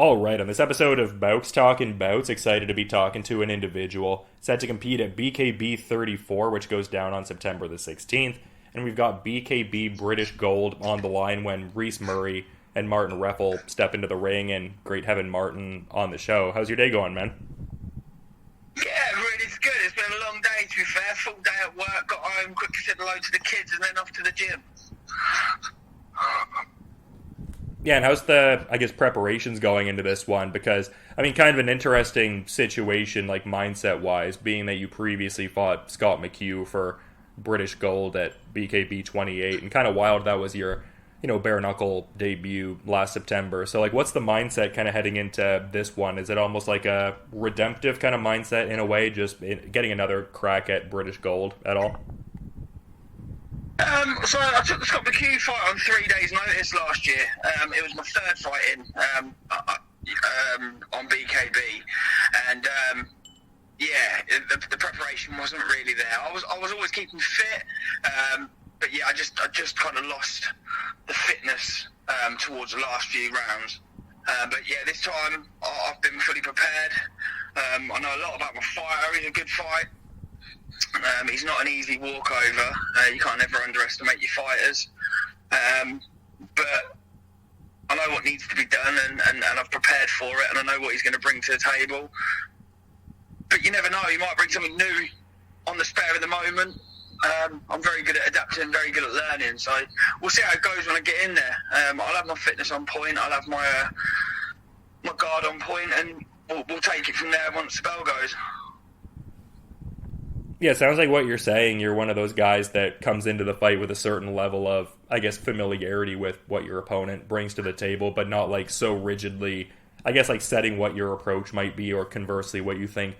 All right, on this episode of Bowks Talking Bouts, excited to be talking to an individual set to compete at BKB 34, which goes down on September the 16th. And we've got BKB British Gold on the line when Reece Murray and Martin Reffell step into the ring, and great having Martin on the show. How's your day going, man? Yeah, really, it's good. It's been a long day, to be fair. Full day at work, got home, quickly said hello to the kids, and then off to the gym. Yeah, and how's the, preparations going into this one? Because, kind of an interesting situation, mindset-wise, being that you previously fought Scott McHugh for British Gold at BKB 28, and kind of wild that was your, bare-knuckle debut last September. So, what's the mindset kind of heading into this one? Is it almost like a redemptive kind of mindset in a way, just getting another crack at British Gold at all? So I took the Scott McHugh fight on 3 days' notice last year. It was my third fight in on BKB, and the preparation wasn't really there. I was always keeping fit, but yeah, I just kind of lost the fitness towards the last few rounds. But yeah, this time I've been fully prepared. I know a lot about my fighter. He's a good fight. He's not an easy walkover. You can't ever underestimate your fighters. But I know what needs to be done, and I've prepared for it, and I know what he's going to bring to the table. But you never know. He might bring something new on the spare of the moment. I'm very good at adapting, very good at learning. So we'll see how it goes when I get in there. I'll have my fitness on point. I'll have my guard on point, and we'll take it from there once the bell goes. Yeah, sounds like what you're saying. You're one of those guys that comes into the fight with a certain level of, familiarity with what your opponent brings to the table, but not so rigidly, setting what your approach might be, or conversely what you think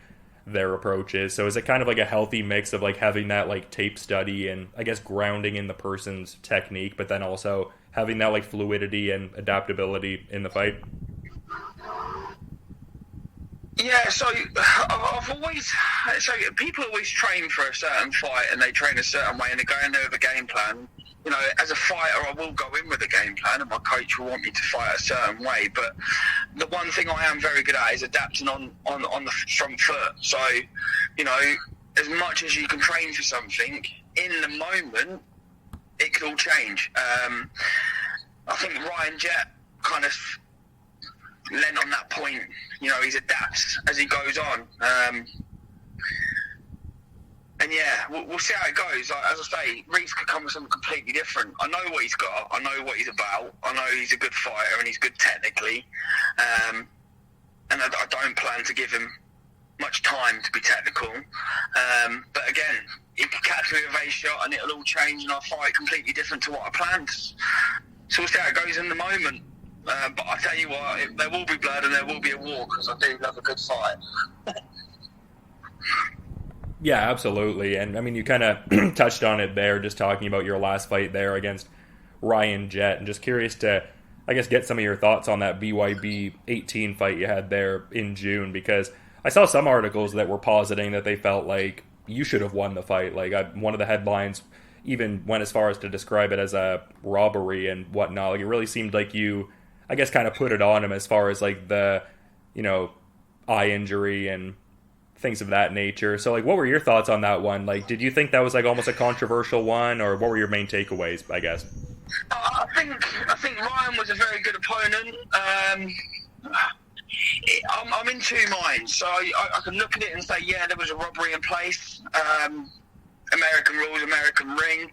their approach is. So is it kind of a healthy mix of having that tape study and grounding in the person's technique, but then also having that fluidity and adaptability in the fight? Yeah, so people always train for a certain fight, and they train a certain way, and they go in there with a game plan. As a fighter, I will go in with a game plan, and my coach will want me to fight a certain way. But the one thing I am very good at is adapting on the front foot. So, as much as you can train for something, in the moment, it could all change. I think Ryan Jett kind of lent on that point. He adapts as he goes on. And yeah, we'll see how it goes. As I say, Reece could come with something completely different. I know what he's got. I know what he's about. I know he's a good fighter, and he's good technically. And I don't plan to give him much time to be technical. But again, he could catch me with a shot, and it'll all change, and I'll fight completely different to what I planned. So we'll see how it goes in the moment. But I tell you what, there will be blood and there will be a war, because I do love a good fight. Yeah, absolutely. And you kind of touched on it there, just talking about your last fight there against Ryan Jett, and just curious to, get some of your thoughts on that BYB 18 fight you had there in June, because I saw some articles that were positing that they felt like you should have won the fight. One of the headlines even went as far as to describe it as a robbery and whatnot. It really seemed like you, kind of put it on him as far as the, eye injury and things of that nature. So what were your thoughts on that one? Did you think that was almost a controversial one, or what were your main takeaways, I guess? I think Ryan was a very good opponent. I'm in two minds. So I can look at it and say, yeah, there was a robbery in place. American rules, American ring.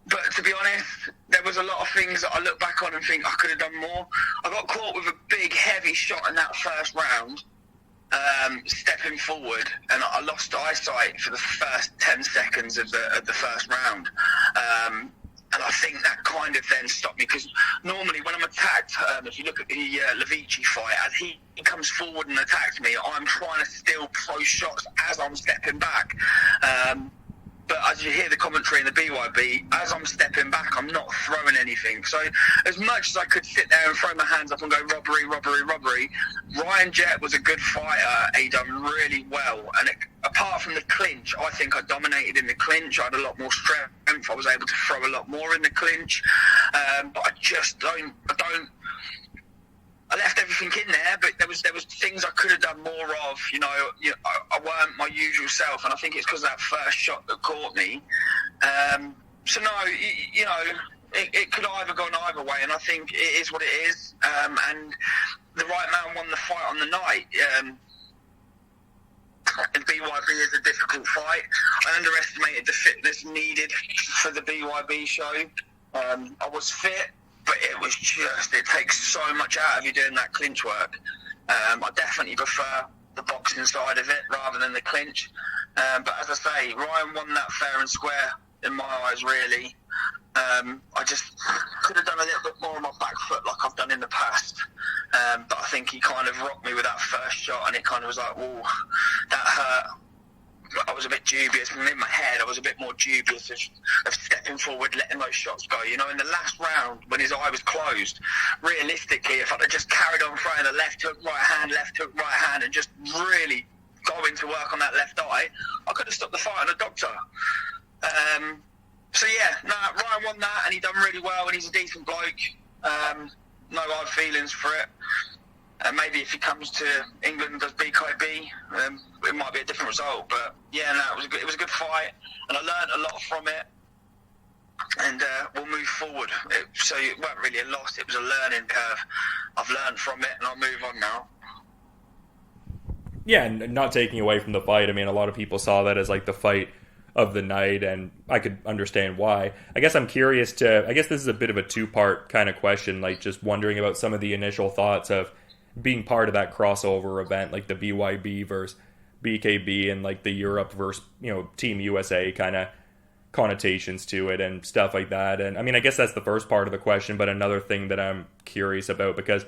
But to be honest, there was a lot of things that I look back on and think I could have done more. I got caught with a big, heavy shot in that first round, stepping forward, and I lost eyesight for the first 10 seconds of the first round. And I think that kind of then stopped me, because normally when I'm attacked, if you look at the Levici fight, as he comes forward and attacks me, I'm trying to still throw shots as I'm stepping back. But as you hear the commentary in the BYB, as I'm stepping back, I'm not throwing anything. So as much as I could sit there and throw my hands up and go robbery, robbery, robbery, Ryan Jett was a good fighter. He done really well. And apart from the clinch, I think I dominated in the clinch. I had a lot more strength. I was able to throw a lot more in the clinch. But I just don't I left everything in there, but there was things I could have done more of. I weren't my usual self, and I think it's because of that first shot that caught me. So no, it could have either gone either way, and I think it is what it is. And the right man won the fight on the night. And BYB is a difficult fight. I underestimated the fitness needed for the BYB show. I was fit, but it takes so much out of you doing that clinch work. I definitely prefer the boxing side of it rather than the clinch. But as I say, Ryan won that fair and square in my eyes, really. I just could have done a little bit more on my back foot like I've done in the past. But I think he kind of rocked me with that first shot, and it kind of was like, whoa, that hurt. I was a bit dubious, and in my head I was a bit more dubious of stepping forward, letting those shots go. In the last round, when his eye was closed, realistically, if I'd have just carried on throwing the left hook, right hand, and just really going to work on that left eye, I could have stopped the fight on a doctor. So yeah, no, Ryan won that, and he done really well, and he's a decent bloke. No hard feelings for it. Maybe if he comes to England and does BKB, it might be a different result. But yeah, no, it was a good fight, and I learned a lot from it. And we'll move forward. So it wasn't really a loss; it was a learning curve. I've learned from it, and I'll move on now. Yeah, and not taking away from the fight. I mean, a lot of people saw that as like the fight of the night, and I could understand why. I guess I'm curious I guess this is a bit of a two-part kind of question, like just wondering about some of the initial thoughts of being part of that crossover event, like the BYB versus BKB and like the Europe versus, Team USA kind of connotations to it and stuff like that. And I mean, I guess that's the first part of the question, but another thing that I'm curious about, because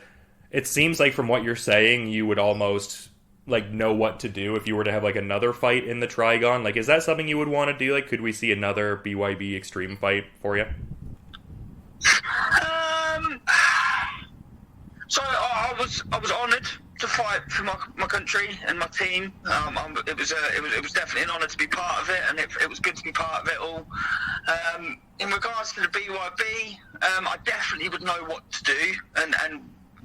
it seems like from what you're saying, you would almost like know what to do if you were to have like another fight in the Trigon. Like, is that something you would want to do? Like, could we see another BYB Extreme fight for you? So I was honoured to fight for my country and my team. It was definitely an honour to be part of it, and it was good to be part of it all. In regards to the BYB, I definitely would know what to do and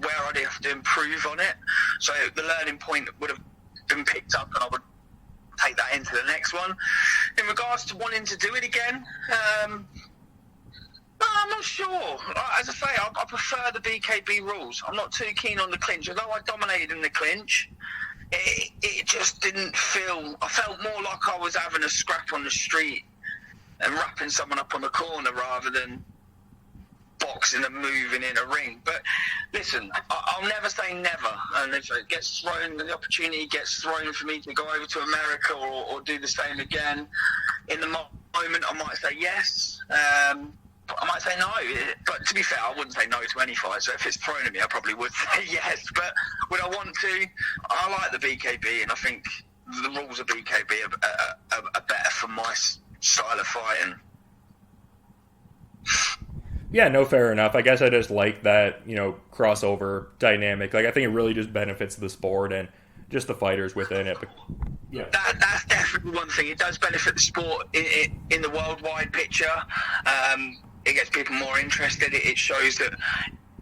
where I'd have to improve on it. So the learning point would have been picked up, and I would take that into the next one. In regards to wanting to do it again, I'm not sure. As I say, I prefer the BKB rules. I'm not too keen on the clinch. Although I dominated in the clinch, it just didn't feel... I felt more like I was having a scrap on the street and wrapping someone up on the corner rather than boxing and moving in a ring. But listen, I'll never say never. And if it gets thrown, the opportunity gets thrown for me to go over to America or do the same again, in the moment I might say yes. I might say no, but to be fair, I wouldn't say no to any fight. So if it's thrown at me, I probably would say yes. But would I want to? I like the BKB, and I think the rules of BKB are better for my style of fighting. Yeah, no, fair enough. I guess I just like that, crossover dynamic. Like, I think it really just benefits the sport and just the fighters within it. But, yeah, that's definitely one thing. It does benefit the sport in the worldwide picture. It gets people more interested. It shows that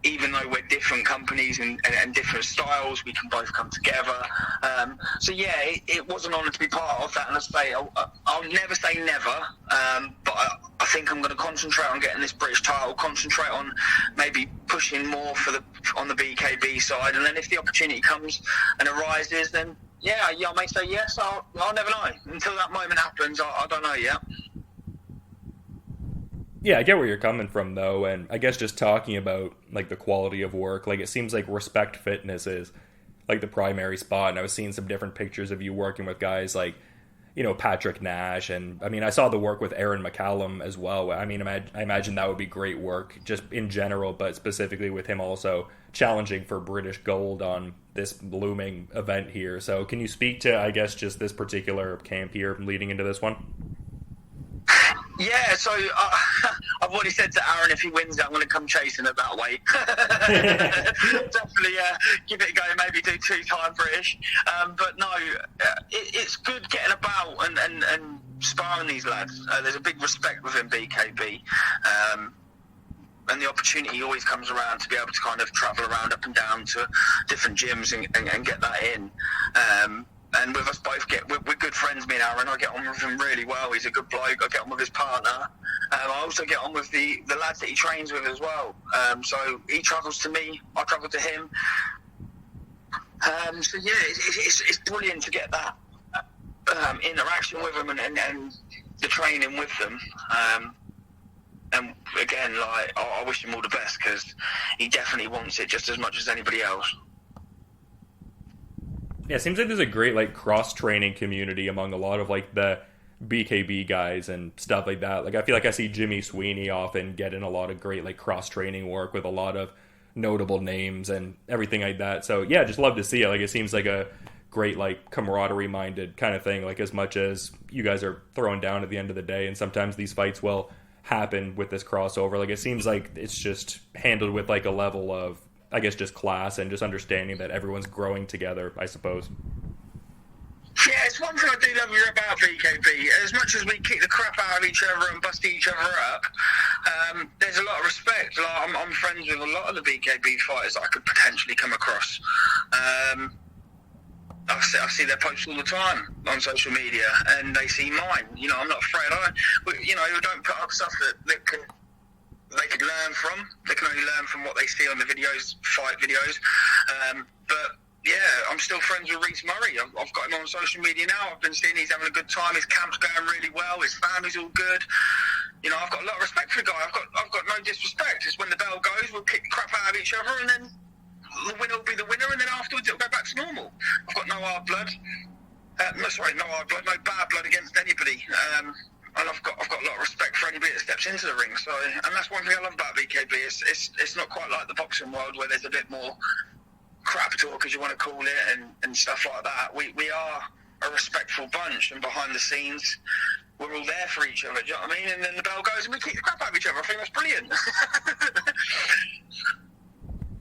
even though we're different companies and different styles, we can both come together. So yeah, it was an honour to be part of that. And as I say, I'll never say never, but I think I'm going to concentrate on getting this British title, concentrate on maybe pushing more on the BKB side, and then if the opportunity comes and arises, then yeah, I may say yes. I'll never know. Until that moment happens, I don't know yet. Yeah, I get where you're coming from, though, and I guess just talking about, like, the quality of work, like, it seems like Respect Fitness is, like, the primary spot, and I was seeing some different pictures of you working with guys like, Patrick Nash, and, I mean, I saw the work with Aaron McCallum as well. I mean, I imagine that would be great work, just in general, but specifically with him also challenging for British gold on this looming event here. So can you speak to, I guess, just this particular camp here leading into this one? Yeah, so I've already said to Aaron, if he wins it, I'm going to come chasing it that way. Definitely give it a go, maybe do 2-time British. But no, it's good getting about and sparring these lads. There's a big respect within BKB. and the opportunity always comes around to be able to kind of travel around up and down to different gyms and get that in. And with us both, we're good friends, me and Aaron. I get on with him really well. He's a good bloke. I get on with his partner. I also get on with the lads that he trains with as well. So he travels to me, I travel to him. So yeah, it's brilliant to get that interaction with them and the training with them. And again, like I wish him all the best because he definitely wants it just as much as anybody else. Yeah, it seems like there's a great like cross-training community among a lot of like the BKB guys and stuff like that. Like I feel like I see Jimmy Sweeney often get in a lot of great like cross-training work with a lot of notable names and everything like that. So yeah, just love to see it. Like it seems like a great like camaraderie-minded kind of thing. Like as much as you guys are throwing down at the end of the day, and sometimes these fights will happen with this crossover. Like it seems like it's just handled with like a level of, I guess, just class and just understanding that everyone's growing together, I suppose. Yeah, it's one thing I do love about BKB. As much as we kick the crap out of each other and bust each other up, there's a lot of respect. Like, I'm friends with a lot of the BKB fighters that I could potentially come across. I see their posts all the time on social media, and they see mine. You know, I'm not afraid. We don't put up stuff that they can learn from. They can only learn from what they see on the videos, fight videos. But yeah, I'm still friends with Reece Murray. I've got him on social media now. I've been seeing he's having a good time. His camp's going really well. His family's all good. You know, I've got a lot of respect for the guy. I've got no disrespect. It's when the bell goes, we'll kick the crap out of each other, and then the winner will be the winner, and then afterwards it'll go back to normal. I've got no hard blood. No hard blood, no bad blood against anybody. And I've got a lot of respect for anybody that steps into the ring. So, and that's one thing I love about BKB. It's not quite like the boxing world where there's a bit more crap talk, as you want to call it, and stuff like that. We are a respectful bunch, and behind the scenes, we're all there for each other. Do you know what I mean? And then the bell goes, and we kick the crap out of each other. I think that's brilliant.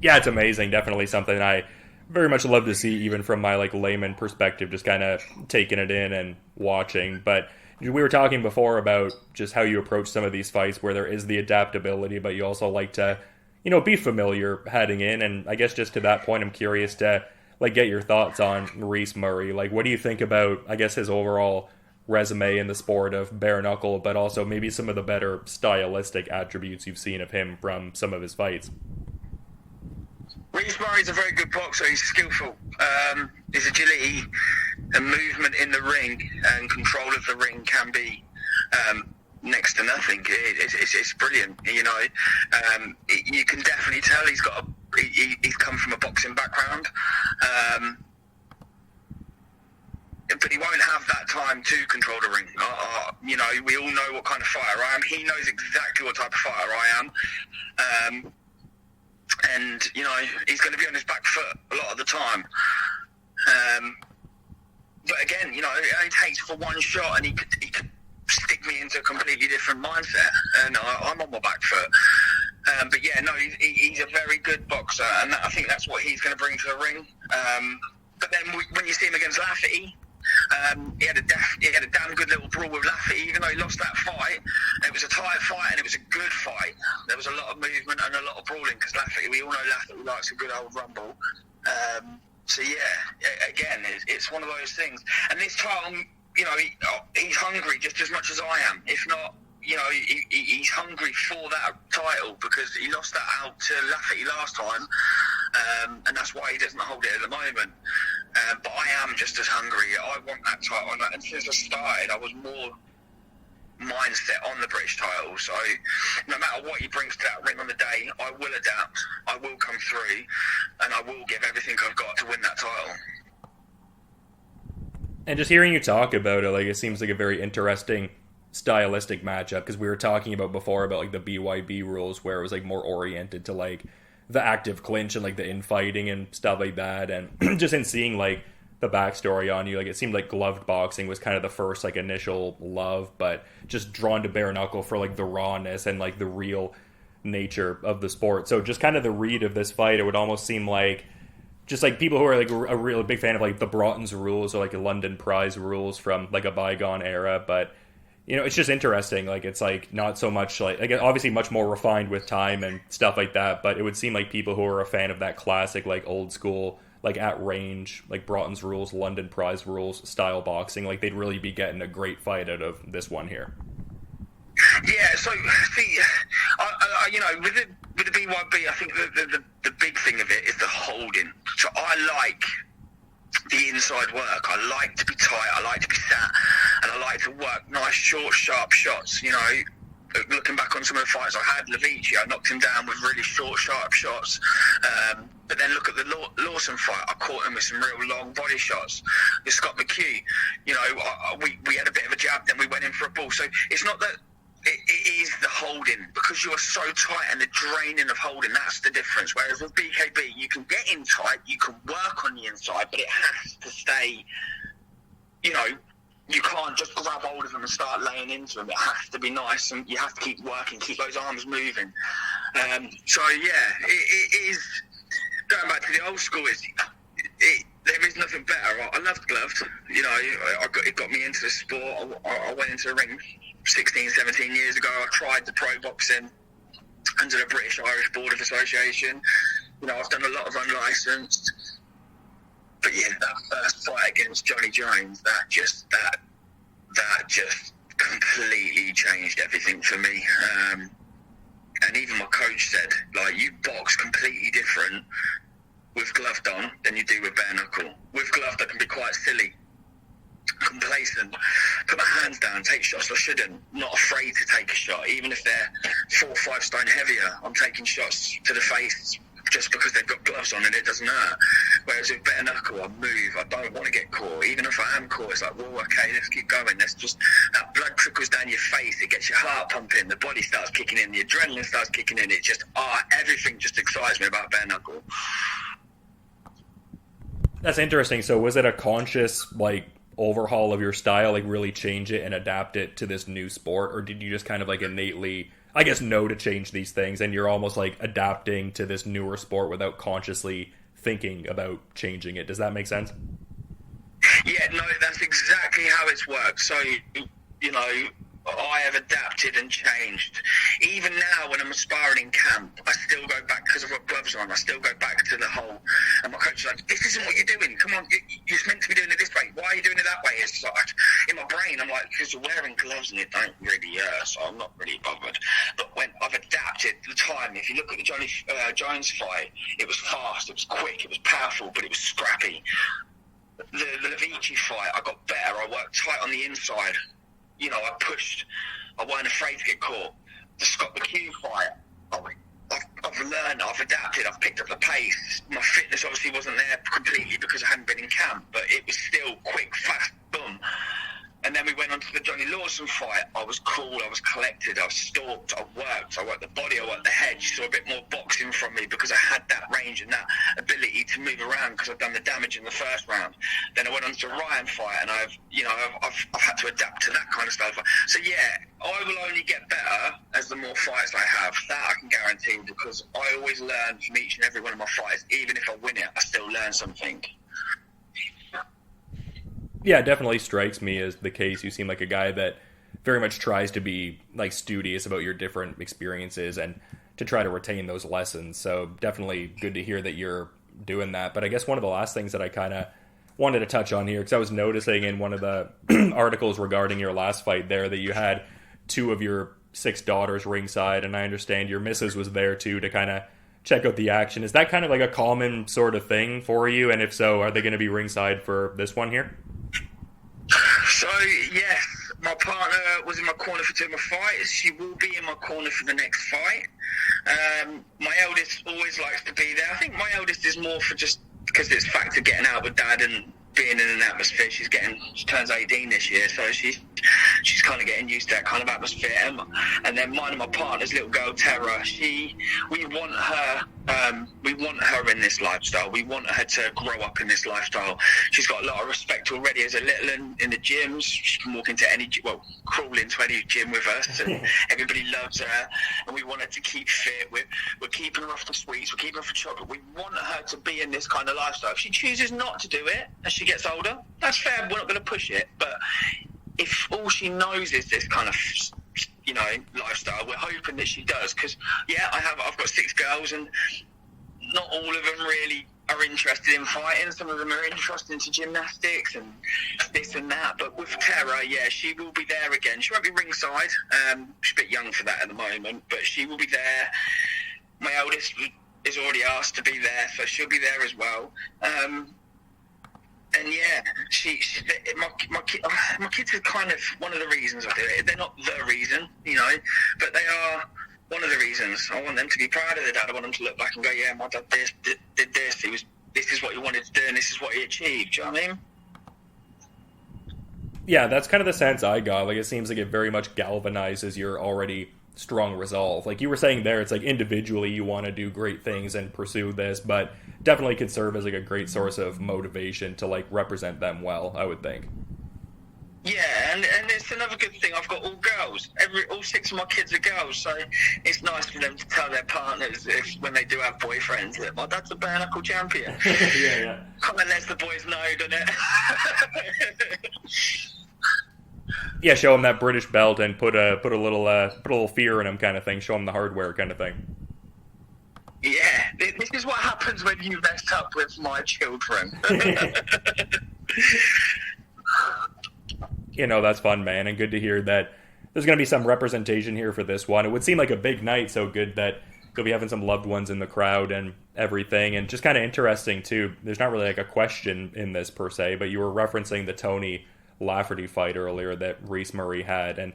Yeah, it's amazing. Definitely something I very much love to see, even from my like layman perspective, just kind of taking it in and watching. But we were talking before about just how you approach some of these fights where there is the adaptability, but you also like to, you know, be familiar heading in. And I guess just to that point, I'm curious to like get your thoughts on Reece Murray. Like, what do you think about, I guess, his overall resume in the sport of bare knuckle, but also maybe some of the better stylistic attributes you've seen of him from some of his fights? Reece Murray's a very good boxer. He's skillful. His agility and movement in the ring and control of the ring can be next to nothing. It's brilliant. You know, you can definitely tell he's come from a boxing background. But he won't have that time to control the ring. You know, we all know what kind of fighter I am. He knows exactly what type of fighter I am. And, you know, he's going to be on his back foot a lot of the time. But again, you know, it only takes for one shot and he could stick me into a completely different mindset. And I'm on my back foot. But yeah, no, he's a very good boxer. And I think that's what he's going to bring to the ring. But then when you see him against Lafferty, he had a damn good little brawl with Lafferty, even though he lost that fight. It was a tight fight and it was a good fight. There was a lot of movement and a lot of brawling because Lafferty, we all know Lafferty likes a good old rumble. So yeah, again, it's one of those things. And this title, you know, he's hungry just as much as I am. If not, you know, he's hungry for that title because he lost that out to Lafferty last time. And that's why he doesn't hold it at the moment. But I am just as hungry. I want that title. And since I started, I was more mindset on the British title. So no matter what he brings to that ring on the day, I will adapt. I will come through. And I will give everything I've got to win that title. And just hearing you talk about it, like, it seems like a very interesting stylistic matchup, because we were talking about before about like the BYB rules where it was like more oriented to like the active clinch and like the infighting and stuff like that. And just in seeing like the backstory on you, like it seemed like gloved boxing was kind of the first like initial love, but just drawn to bare knuckle for like the rawness and like the real nature of the sport. So just kind of the read of this fight, it would almost seem like just like people who are like a real big fan of like the Broughton's rules or like the London Prize rules from like a bygone era, but it's just interesting. Like, it's like not so much like, again, obviously much more refined with time and stuff like that, but it would seem like people who are a fan of that classic, like old school, like at range, like Broughton's rules, London prize rules style boxing, like they'd really be getting a great fight out of this one here. Yeah, so see, with the BYB, I think the big thing of it is the holding. So I like the inside work. I like to be tight. I like to be sat, and I like to work nice, short, sharp shots. Looking back on some of the fights I had, Levici, I knocked him down with really short, sharp shots. But then look at the Lawson fight. I caught him with some real long body shots. With Scott McHugh, we had a bit of a jab, then we went in for a ball. So it's not that. It is the holding, because you are so tight, and the draining of holding, that's the difference. Whereas with BKB, you can get in tight, you can work on the inside, but it has to stay, you can't just grab hold of them and start laying into them. It has to be nice, and you have to keep working, keep those arms moving. It is, going back to the old school, there is nothing better. I loved gloves. It got me into the sport. I went into the ring 16, 17 years ago. I tried the pro boxing under the British Irish Board of Association. I've done a lot of unlicensed. But yeah, that first fight against Johnny Jones, that just completely changed everything for me. And even my coach said, like, you box completely different with gloved on than you do with bare knuckle. With gloved, I can be quite silly, complacent, put my hands down, take shots I shouldn't, not afraid to take a shot, even if they're 4 or 5 stone heavier. I'm taking shots to the face just because they've got gloves on and it doesn't hurt. Whereas with bare knuckle, I move, I don't want to get caught. Even if I am caught, it's like, well, okay, let's keep going. Let's just, that blood trickles down your face, it gets your heart pumping, the body starts kicking in, the adrenaline starts kicking in. It just, everything just excites me about bare knuckle. That's interesting. So was it a conscious, like, overhaul of your style, like really change it and adapt it to this new sport, or did you just kind of like innately, I guess, know to change these things, and you're almost like adapting to this newer sport without consciously thinking about changing it? Does that make sense? Yeah, no, that's exactly how it's worked. So, I have adapted and changed. Even now, when I'm sparring in camp, I still go back, because I've got gloves on, I still go back to the hole. And my coach is like, this isn't what you're doing. Come on, you're meant to be doing it this way. Why are you doing it that way? It's like, in my brain, I'm like, because you're wearing gloves and it don't really hurt, so I'm not really bothered. But when I've adapted the time, if you look at the Johnny Jones fight, it was fast, it was quick, it was powerful, but it was scrappy. The Levici fight, I got better. I worked tight on the inside. I pushed. I wasn't afraid to get caught. The Scott McHugh fight, I've learned, I've adapted, I've picked up the pace. My fitness obviously wasn't there completely because I hadn't been in camp, but it was still quick, fast, boom. And then we went on to the Johnny Lawson fight. I was cool, I was collected, I was stalked, I worked the body, I worked the head. You saw a bit more boxing from me because I had that range and that ability to move around because I've done the damage in the first round. Then I went on to the Ryan fight, and I've had to adapt to that kind of stuff. So yeah, I will only get better as the more fights I have. That I can guarantee, because I always learn from each and every one of my fights. Even if I win it, I still learn something. Yeah, it definitely strikes me as the case. You seem like a guy that very much tries to be like studious about your different experiences and to try to retain those lessons. So definitely good to hear that you're doing that. But I guess one of the last things that I kind of wanted to touch on here, because I was noticing in one of the articles regarding your last fight there that you had 2 of your 6 daughters ringside, and I understand your missus was there too to kind of check out the action. Is that kind of like a common sort of thing for you? And if so, are they going to be ringside for this one here? So, yes, my partner was in my corner for 2 of my fights. She will be in my corner for the next fight. My eldest always likes to be there. I think my eldest is more for just because it's the fact of getting out with dad and being in an atmosphere. She turns 18 this year, so she's kind of getting used to that kind of atmosphere. And then mine and my partner's little girl Tara, we want her in this lifestyle. We want her to grow up in this lifestyle. She's got a lot of respect already as a little in the gyms. She can walk into crawl into any gym with us, and everybody loves her. And we want her to keep fit. We're keeping her off the sweets. We're keeping her off the chocolate. We want her to be in this kind of lifestyle. If she chooses not to do it as she gets older, that's fair. We're not going to push it, but if all she knows is this kind of, lifestyle, we're hoping that she does. Because I've got 6 girls, and not all of them really are interested in fighting. Some of them are interested into gymnastics and this and that. But with Tara, she will be there again. She won't be ringside. She's a bit young for that at the moment, but she will be there. My eldest is already asked to be there, so she'll be there as well. My kids are kind of one of the reasons I do it. They're not the reason, but they are one of the reasons. I want them to be proud of their dad. I want them to look back and go, yeah, my dad did this. This is what he wanted to do, and this is what he achieved. Do you know what I mean? Yeah, that's kind of the sense I got. Like, it seems like it very much galvanizes your already strong resolve. Like you were saying there, it's like individually you want to do great things and pursue this, but definitely could serve as like a great source of motivation to like represent them well, I would think. Yeah, and it's another good thing. I've got all girls. All 6 of my kids are girls, so it's nice for them to tell their partners when they do have boyfriends that my dad's a bare knuckle champion. yeah. Kind of lets the boys know, doesn't it? Yeah, show them that British belt and put a little fear in them, kind of thing. Show them the hardware, kind of thing. Yeah, this is what happens when you mess up with my children. That's fun, man, and good to hear that there's going to be some representation here for this one. It would seem like a big night, so good that you'll be having some loved ones in the crowd and everything, and just kind of interesting, too. There's not really like a question in this, per se, but you were referencing the Tony Lafferty fight earlier that Reece Murray had, and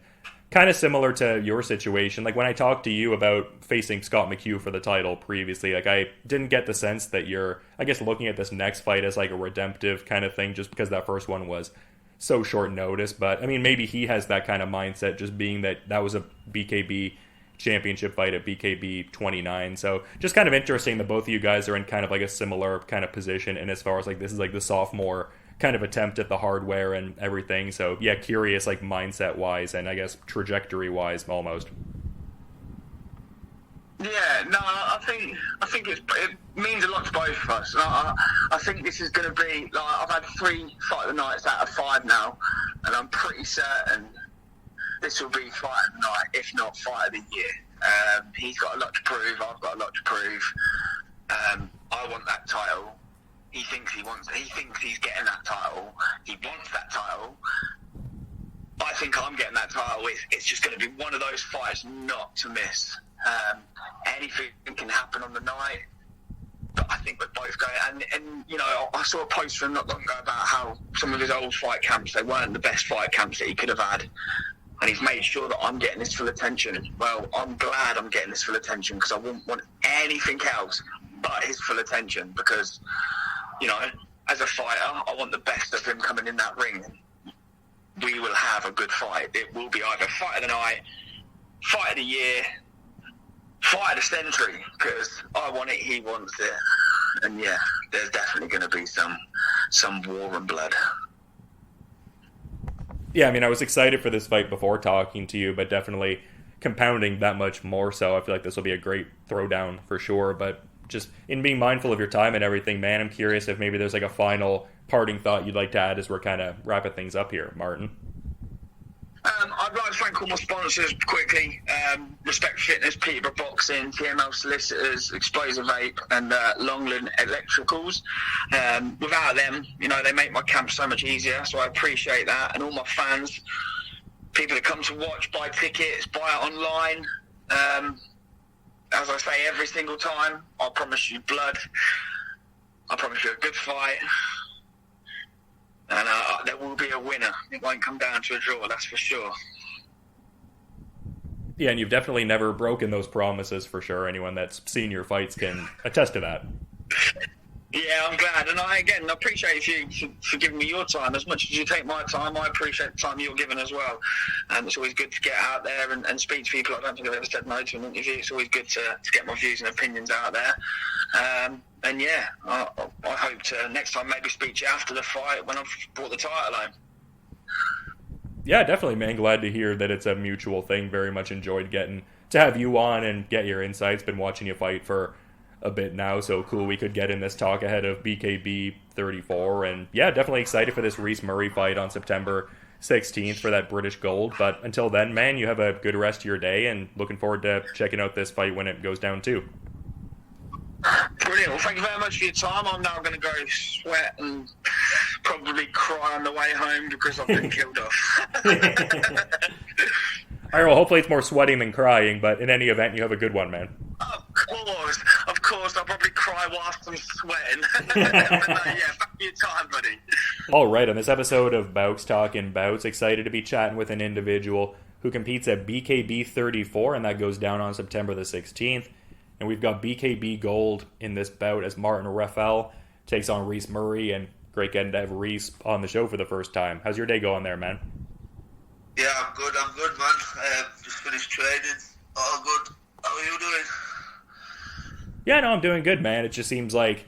kind of similar to your situation. Like, when I talked to you about facing Scott McHugh for the title previously, like, I didn't get the sense that you're, I guess, looking at this next fight as like a redemptive kind of thing, just because that first one was so short notice. But I mean, maybe he has that kind of mindset, just being that was a BKB championship fight at BKB 29. So just kind of interesting that both of you guys are in kind of like a similar kind of position, and as far as like this is like the sophomore kind of attempt at the hardware and everything. So yeah, curious like mindset wise and I guess trajectory wise almost. Yeah, no, I think it means a lot to both of us. I think this is going to be, like, I've had 3 fight of the nights out of 5 now, and I'm pretty certain this will be fight of the night, if not fight of the year. He's got a lot to prove. I've got a lot to prove. I want that title. He thinks he thinks he's getting that title. He wants that title. I think I'm getting that title. It's just going to be one of those fights not to miss. Anything can happen on the night, but I think we're both going. And I saw a post from not long ago about how some of his old fight camps, they weren't the best fight camps that he could have had, and he's made sure that I'm getting this full attention. Well, I'm glad I'm getting this full attention, because I wouldn't want anything else but his full attention, because as a fighter, I want the best of him coming in that ring. We will have a good fight. It will be either fight of the night, fight of the year, fight of the century, because I want it, he wants it. And yeah, there's definitely going to be some war and blood. Yeah, I mean, I was excited for this fight before talking to you, but definitely compounding that much more so. I feel like this will be a great throwdown for sure, but just in being mindful of your time and everything, man, I'm curious if maybe there's like a final parting thought you'd like to add as we're kind of wrapping things up here, Martin. I'd like to thank all my sponsors quickly. Respect Fitness, Peterborough Boxing, TML Solicitors, Explosive Vape, and Longland Electricals. Without them, they make my camp so much easier, so I appreciate that. And all my fans, people that come to watch, buy tickets, buy it online. As I say every single time, I promise you blood. I promise you a good fight. And there will be a winner. It won't come down to a draw, that's for sure. Yeah, and you've definitely never broken those promises for sure. Anyone that's seen your fights can attest to that. Yeah, I'm glad. And I appreciate you for giving me your time. As much as you take my time, I appreciate the time you're giving as well. It's always good to get out there and speak to people. I don't think I've ever said no to an interview. It's always good to get my views and opinions out there. And yeah, I hope to next time maybe speak to you after the fight when I've brought the title home. Yeah, definitely, man. Glad to hear that it's a mutual thing. Very much enjoyed getting to have you on and get your insights. Been watching you fight for a bit now, so cool we could get in this talk ahead of BKB 34. And yeah, definitely excited for this Reece Murray fight on September 16th for that British gold. But until then, man, you have a good rest of your day, and looking forward to checking out this fight when it goes down too. Brilliant. Well, thank you very much for your time. I'm now going to go sweat and probably cry on the way home because I've been killed off. All right, well, hopefully it's more sweating than crying, but in any event, you have a good one, man. Of course, I'll probably cry whilst I'm sweating. But thank you for your time, buddy. All right, on this episode of Bowks Talking Bouts, excited to be chatting with an individual who competes at BKB 34, and that goes down on September the 16th. And we've got BKB gold in this bout as Martin Reffell takes on Reece Murray, and great getting to have Reece on the show for the first time. How's your day going there, man? Yeah, I'm good, man. Just finished training. All good. How are you doing? Yeah, no, I'm doing good, man. It just seems like,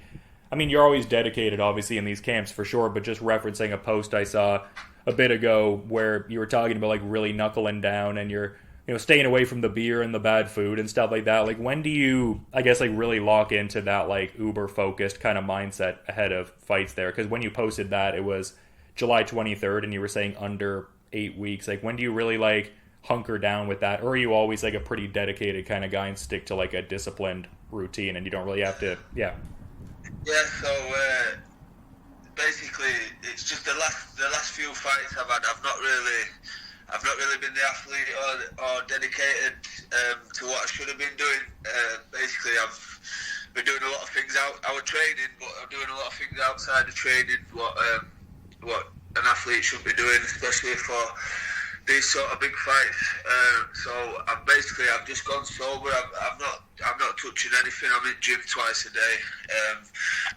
I mean, you're always dedicated, obviously, in these camps for sure, but just referencing a post I saw a bit ago where you were talking about, like, really knuckling down and you're, staying away from the beer and the bad food and stuff like that. Like, when do you, I guess, like, really lock into that, like, uber-focused kind of mindset ahead of fights there? Because when you posted that, it was July 23rd, and you were saying under 8 weeks. Like, when do you really, like, hunker down with that? Or are you always, like, a pretty dedicated kind of guy and stick to, like, a disciplined routine and you don't really have to, Yeah, so basically it's just the last few fights I've had, I've not really been the athlete or dedicated to what I should have been doing. Basically I've been doing a lot of things our training, but I'm doing a lot of things outside of training what an athlete should be doing, especially for these sort of big fights. So I've just gone sober. I'm not touching anything. I'm in gym twice a day,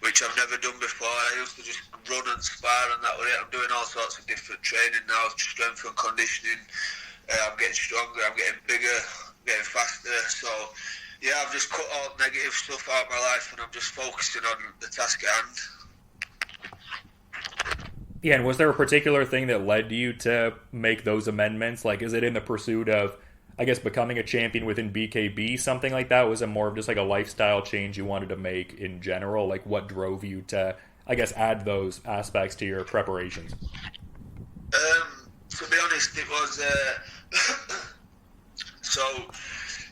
which I've never done before. I used to just run and spar and that was it. I'm doing all sorts of different training now, strength and conditioning. I'm getting stronger, I'm getting bigger, getting faster. So yeah, I've just cut all negative stuff out of my life and I'm just focusing on the task at hand. Yeah, and was there a particular thing that led you to make those amendments? Like, is it in the pursuit of, I guess, becoming a champion within BKB, something like that? Was it more of just like a lifestyle change you wanted to make in general? Like, what drove you to, I guess, add those aspects to your preparations? To be honest, it was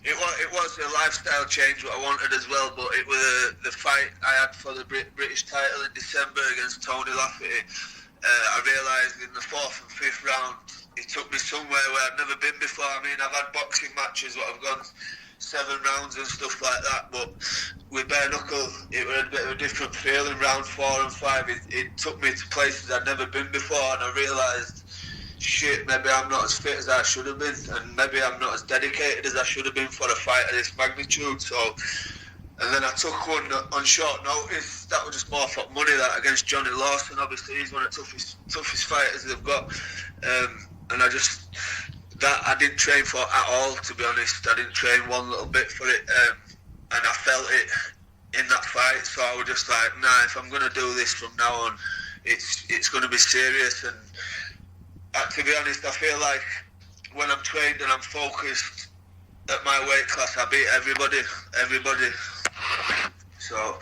it was a lifestyle change what I wanted as well, but it was the fight I had for the British title in December against Tony Lafferty. I realised in the 4th and 5th round, it took me somewhere where I've never been before. I mean, I've had boxing matches where I've gone 7 rounds and stuff like that, but with bare knuckle, it was a bit of a different feel in round 4 and 5. It took me to places I'd never been before, and I realised, shit, maybe I'm not as fit as I should have been, and maybe I'm not as dedicated as I should have been for a fight of this magnitude. So, and then I took one on short notice. That was just more for money, that against Johnny Lawson. Obviously, he's one of the toughest fighters they've got. And I didn't train for at all, to be honest. I didn't train one little bit for it. And I felt it in that fight. So I was just like, nah, if I'm going to do this from now on, it's going to be serious. And to be honest, I feel like when I'm trained and I'm focused at my weight class, I beat everybody. So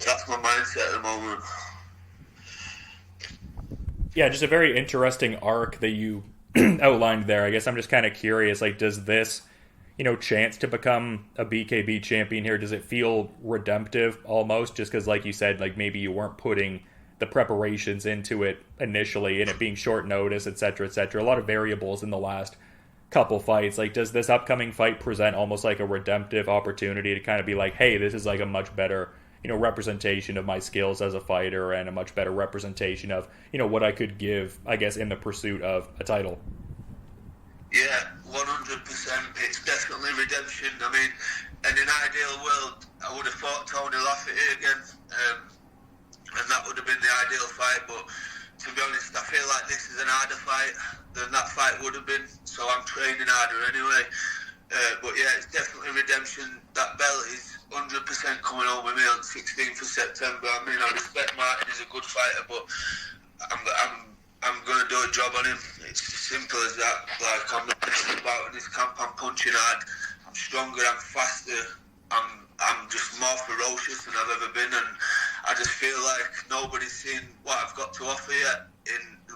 that's my mindset at the moment. Yeah, just a very interesting arc that you outlined there. I guess I'm just kind of curious, like, does this, chance to become a BKB champion here, does it feel redemptive almost? Just because, like you said, like maybe you weren't putting the preparations into it initially and it being short notice, et cetera, a lot of variables in the last couple fights. Like, does this upcoming fight present almost like a redemptive opportunity to kind of be like, hey, this is like a much better, representation of my skills as a fighter and a much better representation of, what I could give, I guess, in the pursuit of a title? Yeah, 100%. It's definitely redemption. I mean, in an ideal world, I would have fought Tony Lafferty again, and that would have been the ideal fight, but to be honest, I feel like this is an harder fight than that fight would have been, so I'm training harder anyway. But yeah, it's definitely redemption. That belt is 100% coming home with me on 16th of September. I mean, I respect Martin, he's a good fighter, but I'm going to do a job on him. It's as simple as that. Like, I'm not messing about in this camp. I'm punching hard, I'm stronger, I'm faster, I'm just more ferocious than I've ever been, and I just feel like nobody's seen what I've got to offer yet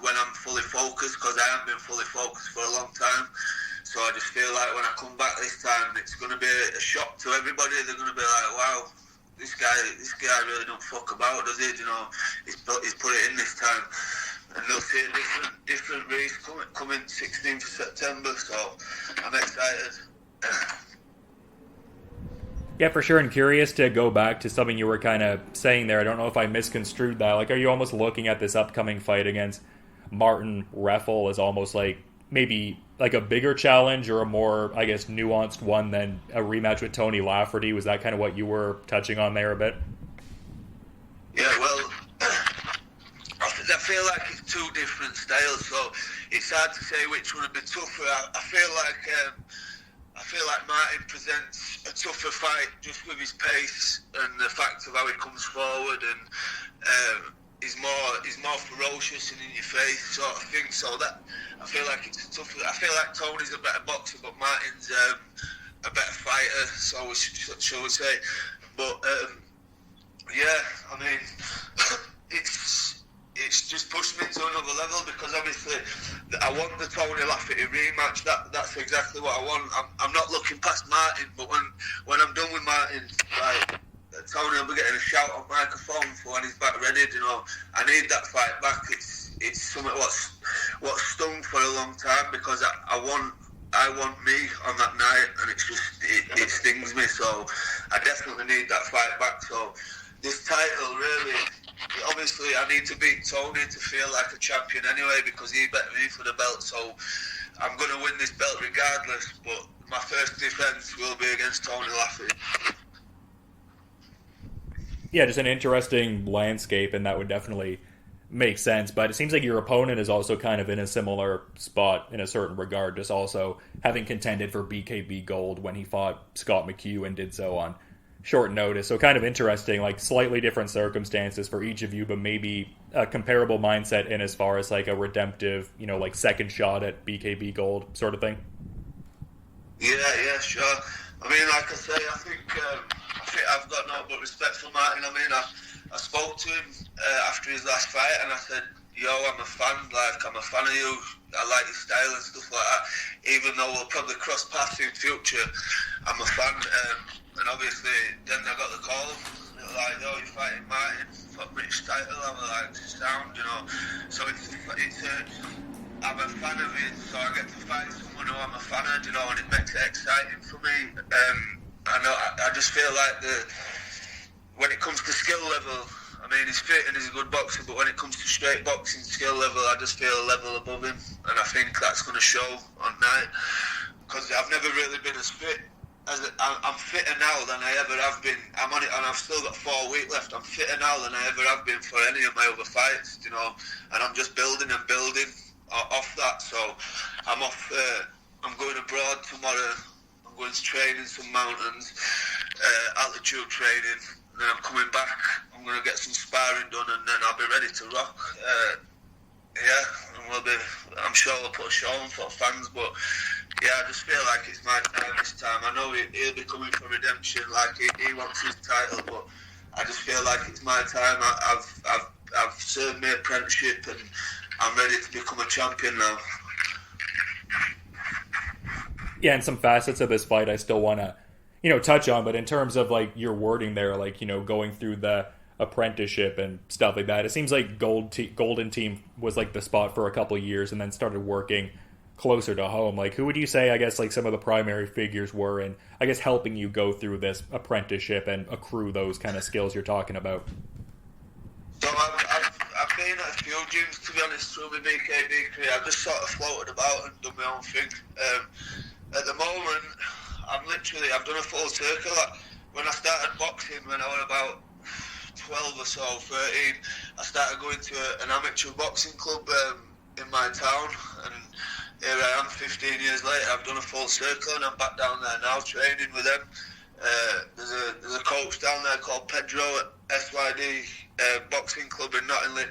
when I'm fully focused, because I haven't been fully focused for a long time. So I just feel like when I come back this time, it's going to be a shock to everybody. They're going to be like, wow, this guy really don't fuck about, does he? You know, he's put it in this time. And they'll see a different race coming 16th of September, so I'm excited. Yeah, for sure. And curious to go back to something you were kind of saying there. I don't know if I misconstrued that. Like, are you almost looking at this upcoming fight against Martin Reffell as almost like maybe like a bigger challenge or a more, I guess, nuanced one than a rematch with Tony Lafferty? Was that kind of what you were touching on there a bit? Yeah, well, I feel like it's two different styles, so it's hard to say which one would be tougher. I feel like Martin presents a tougher fight just with his pace and the fact of how he comes forward, and he's more ferocious and in your face sort of thing. So that I feel like it's a tougher. I feel like Tony's a better boxer, but Martin's a better fighter. So shall we say? But yeah, I mean, it's just pushed me to another level, because obviously I want the Tony Lafferty rematch. That's exactly what I want. I'm not looking past Martin, but when I'm done with Martin, like, Tony will be getting a shout on microphone for when he's back ready. You know, I need that fight back. It's something what's stung for a long time, because I want me on that night, and it stings me. So I definitely need that fight back. So this title really. Obviously, I need to beat Tony to feel like a champion anyway, because he bet me for the belt. So I'm going to win this belt regardless. But my first defence will be against Tony Lafferty. Yeah, just an interesting landscape, and that would definitely make sense. But it seems like your opponent is also kind of in a similar spot in a certain regard, just also having contended for BKB gold when he fought Scott McHugh and did so on short notice. So kind of interesting, like slightly different circumstances for each of you, but maybe a comparable mindset in as far as like a redemptive, you know, like second shot at BKB gold sort of thing. Yeah, sure. I mean, like I say, I think I've got no but respect for Martin. I mean, I spoke to him after his last fight, and I said, yo, I'm a fan of you. I like your style and stuff like that. Even though we'll probably cross paths in future, I'm a fan. And obviously, then I got the call. They were like, yo, you're fighting Martin for British title. I was like, sound, you know. So I'm a fan of it, so I get to fight someone who I'm a fan of, you know, and it makes it exciting for me. I just feel like when it comes to skill level, I mean, he's fit and he's a good boxer, but when it comes to straight boxing skill level, I just feel a level above him, and I think that's going to show on night, because I've never really been as fit. I'm fitter now than I ever have been. I'm on it, and I've still got 4 weeks left. I'm fitter now than I ever have been for any of my other fights, you know. And I'm just building off that. So I'm off. I'm going abroad tomorrow. I'm going to train in some mountains, altitude training. And then I'm coming back. I'm going to get some sparring done, and then I'll be ready to rock. Yeah, and I'm sure we'll put a show on for fans, but yeah, I just feel like it's my time this time. I know he'll be coming for redemption, like he wants his title, but I just feel like it's my time. I've served my apprenticeship, and I'm ready to become a champion now. Yeah, and some facets of this fight I still want to, you know, touch on, but in terms of like your wording there, like, you know, going through the apprenticeship and stuff like that, it seems like Golden Team was like the spot for a couple of years and then started working closer to home. Like, who would you say, I guess, like some of the primary figures were in, I guess, helping you go through this apprenticeship and accrue those kind of skills you're talking about? So I've been at a few gyms, to be honest, through my BKB career. I've just sort of floated about and done my own thing. At the moment, I've done a full circle. When I started boxing, when I was about 12 or so, 13, I started going to an amateur boxing club in my town, and here I am 15 years later. I've done a full circle, and I'm back down there now training with them. There's a coach down there called Pedro at SYD Boxing Club in Nottingham.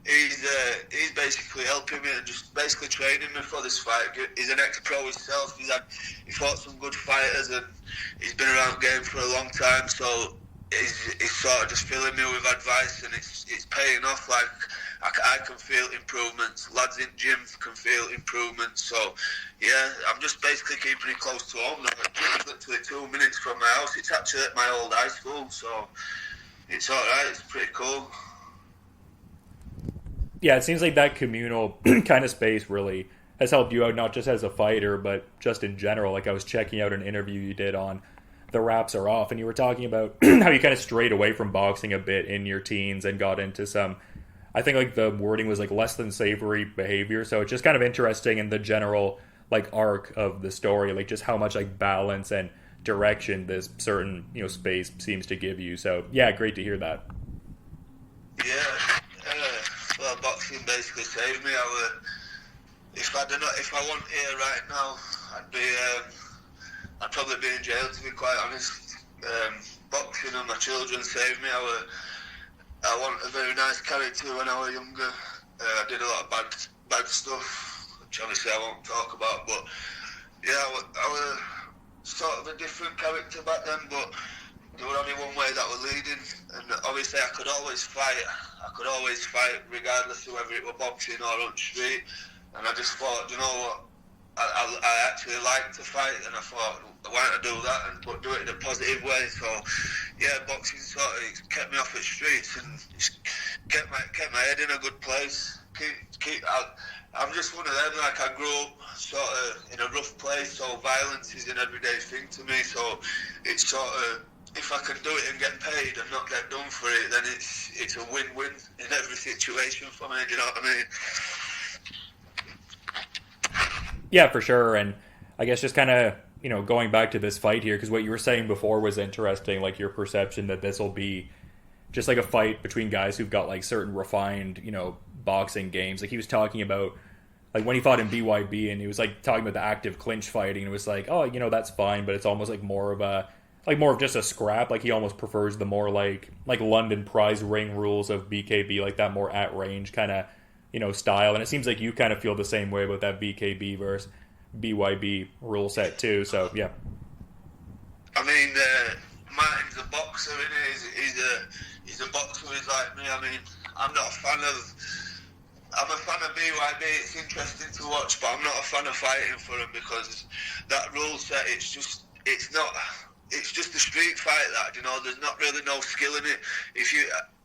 He's basically helping me and just basically training me for this fight. He's an ex-pro himself. He fought some good fighters, and he's been around the game for a long time. So he's sort of just filling me with advice, and it's paying off. Like I can feel improvements. Lads in gyms can feel improvements. So yeah, I'm just basically keeping it close to home. It's literally 2 minutes from my house. It's actually at my old high school, so it's all right. It's pretty cool. Yeah, it seems like that communal kind of space really has helped you out, not just as a fighter, but just in general. Like I was checking out an interview you did on The Wraps Are Off, and you were talking about how you kind of strayed away from boxing a bit in your teens and got into some, I think like the wording was like less than savory behavior. So it's just kind of interesting in the general like arc of the story, like just how much like balance and direction this certain, you know, space seems to give you. So yeah, great to hear that. Yeah, well, boxing basically saved me. If I wasn't here right now, I'd probably be in jail, to be quite honest. Boxing and my children saved me. I want a very nice character when I was younger. I did a lot of bad stuff, which obviously I won't talk about. But yeah, I was sort of a different character back then. But there was only one way that was leading, and obviously I could always fight. Regardless of whether it was boxing or on the street. And I just thought, you know what, I actually like to fight, and I thought, why don't I do that but do it in a positive way? So yeah, boxing sort of kept me off the streets and kept my head in a good place. I'm just one of them. Like I grew up sort of in a rough place, so violence is an everyday thing to me. So it's sort of, if I can do it and get paid and not get done for it, then it's a win-win in every situation for me. Do you know what I mean? Yeah, for sure. And I guess just kind of, you know, going back to this fight here, because what you were saying before was interesting, like your perception that this will be just like a fight between guys who've got like certain refined, you know, boxing games. Like he was talking about, like when he fought in BYB, and he was like talking about the active clinch fighting, and it was like, oh, you know, that's fine, but it's almost like more of just a scrap. Like he almost prefers the more like London prize ring rules of BKB, like that more at range kind of, you know, style. And it seems like you kind of feel the same way about that BKB versus BYB rule set too. So yeah. I mean, Martin's a boxer, isn't he? He's a boxer. He's like me. I mean, I'm a fan of BYB. It's interesting to watch, but I'm not a fan of fighting for him because that rule set, it's just a street fight. That, you know, there's not really no skill in it.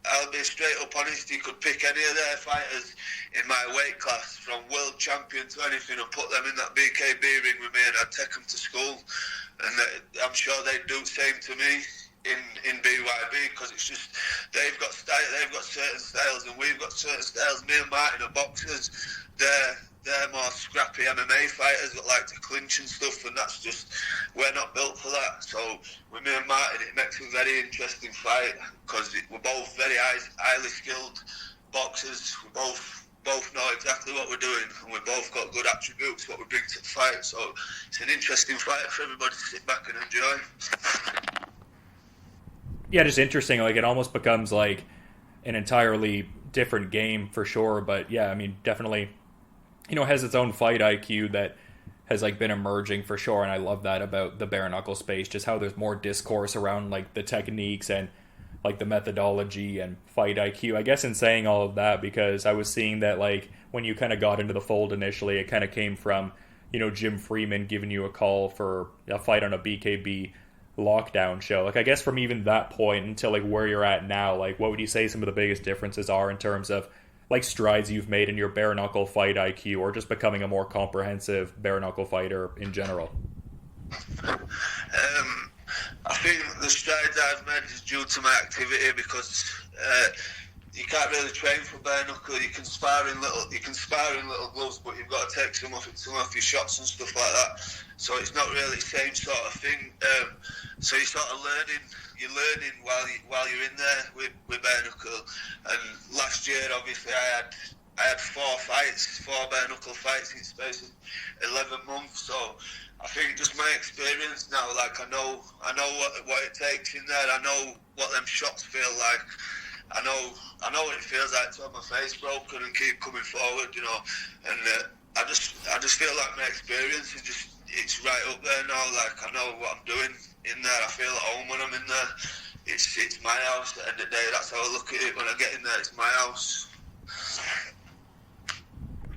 I'll be straight up honest, you could pick any of their fighters in my weight class, from world champion to anything, and put them in that BKB ring with me, and I'd take them to school. And I'm sure they'd do the same to me in BYB, because it's just, they've got certain styles, and we've got certain styles. Me and Martin are boxers. They're more scrappy MMA fighters that like to clinch and stuff, and that's just, we're not built for that. So with me and Martin, it makes a very interesting fight, because we're both very highly skilled boxers. We both know exactly what we're doing, and we've both got good attributes, what we bring to the fight. So it's an interesting fight for everybody to sit back and enjoy. Yeah, just interesting. Like it almost becomes like an entirely different game for sure. But yeah, I mean, definitely, you know, has its own fight IQ that has like been emerging for sure. And I love that about the bare knuckle space, just how there's more discourse around like the techniques and like the methodology and fight IQ. I guess in saying all of that, because I was seeing that like when you kind of got into the fold initially, it kind of came from, you know, Jim Freeman giving you a call for a fight on a BKB lockdown show. Like I guess from even that point until like where you're at now, like what would you say some of the biggest differences are in terms of like strides you've made in your bare knuckle fight IQ, or just becoming a more comprehensive bare knuckle fighter in general? I think the strides I've made is due to my activity, because you can't really train for bare knuckle. You can spar in little gloves, but you've got to take some off your shots and stuff like that. So it's not really the same sort of thing. So you're sort of learning while you're in there with bare knuckle. And last year, obviously, I had 4 bare knuckle fights in space of 11 months. So I think just my experience now, like I know what it takes in there. I know what them shots feel like. I know what it feels like to have my face broken and keep coming forward, you know. And I just feel like my experience is it's right up there now. Like I know what I'm doing in there. I feel at home when I'm in there. it's my house at the end of the day. That's how I look at it when I get in there. It's my house.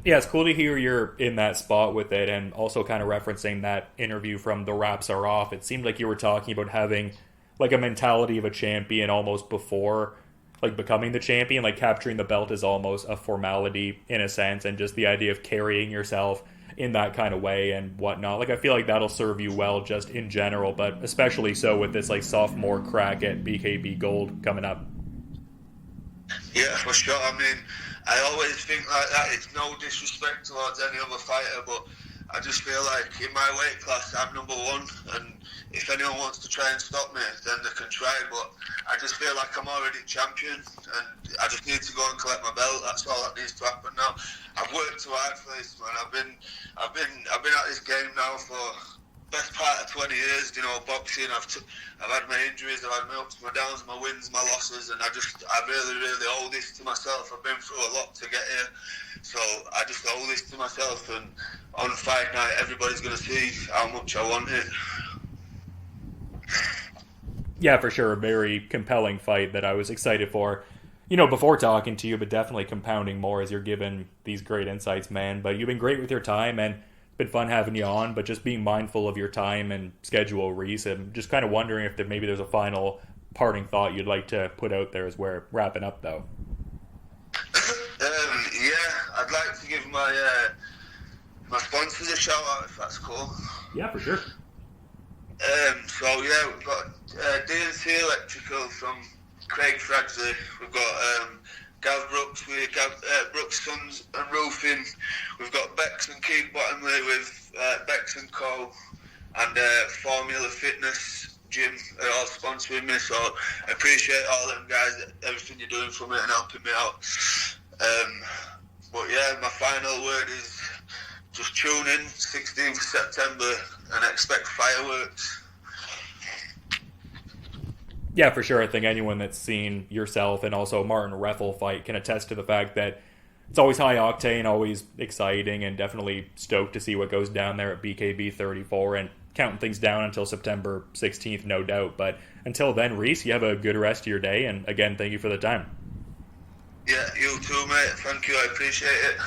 Yeah, it's cool to hear you're in that spot with it, and also kind of referencing that interview from The Wraps Are Off. It seemed like you were talking about having like a mentality of a champion almost before like becoming the champion, like capturing the belt is almost a formality in a sense, and just the idea of carrying yourself in that kind of way and whatnot. Like I feel like that'll serve you well just in general, but especially so with this like sophomore crack at BKB Gold coming up. Yeah, for sure. I mean, I always think like that. It's no disrespect towards any other fighter, but I just feel like in my weight class, I'm number one, and if anyone wants to try and stop me, then they can try. But I just feel like I'm already champion, and I just need to go and collect my belt. That's all that needs to happen now. I've worked too hard for this, man. I've been at this game now for best part of 20 years, you know, boxing. I've had my injuries, I've had my ups, my downs, my wins, my losses, and I really owe this to myself. I've been through a lot to get here, so I just owe this to myself, and on fight night, everybody's going to see how much I want it. Yeah, for sure. A very compelling fight that I was excited for, you know, before talking to you, but definitely compounding more as you're given these great insights, man. But you've been great with your time, and been fun having you on, but just being mindful of your time and schedule, Reece, and just kind of wondering if maybe there's a final parting thought you'd like to put out there as we're wrapping up, though. Yeah, I'd like to give my sponsors a shout out, if that's cool. Yeah, for sure. So yeah, we've got DNC Electrical from Craig Fradsley. We've got Gav Brooks with Brooks Sons and Roofing. We've got Bex and Keith Bottomley with Bex and Co. And Formula Fitness Gym are all sponsoring me, so I appreciate all them guys, everything you're doing for me and helping me out. But yeah, my final word is just tune in 16th of September and expect fireworks. Yeah, for sure. I think anyone that's seen yourself and also Martin Reffell fight can attest to the fact that it's always high octane, always exciting, and definitely stoked to see what goes down there at BKB 34 and counting things down until September 16th, no doubt. But until then, Reece, you have a good rest of your day, and again, thank you for the time. Yeah, you too, mate. Thank you. I appreciate it.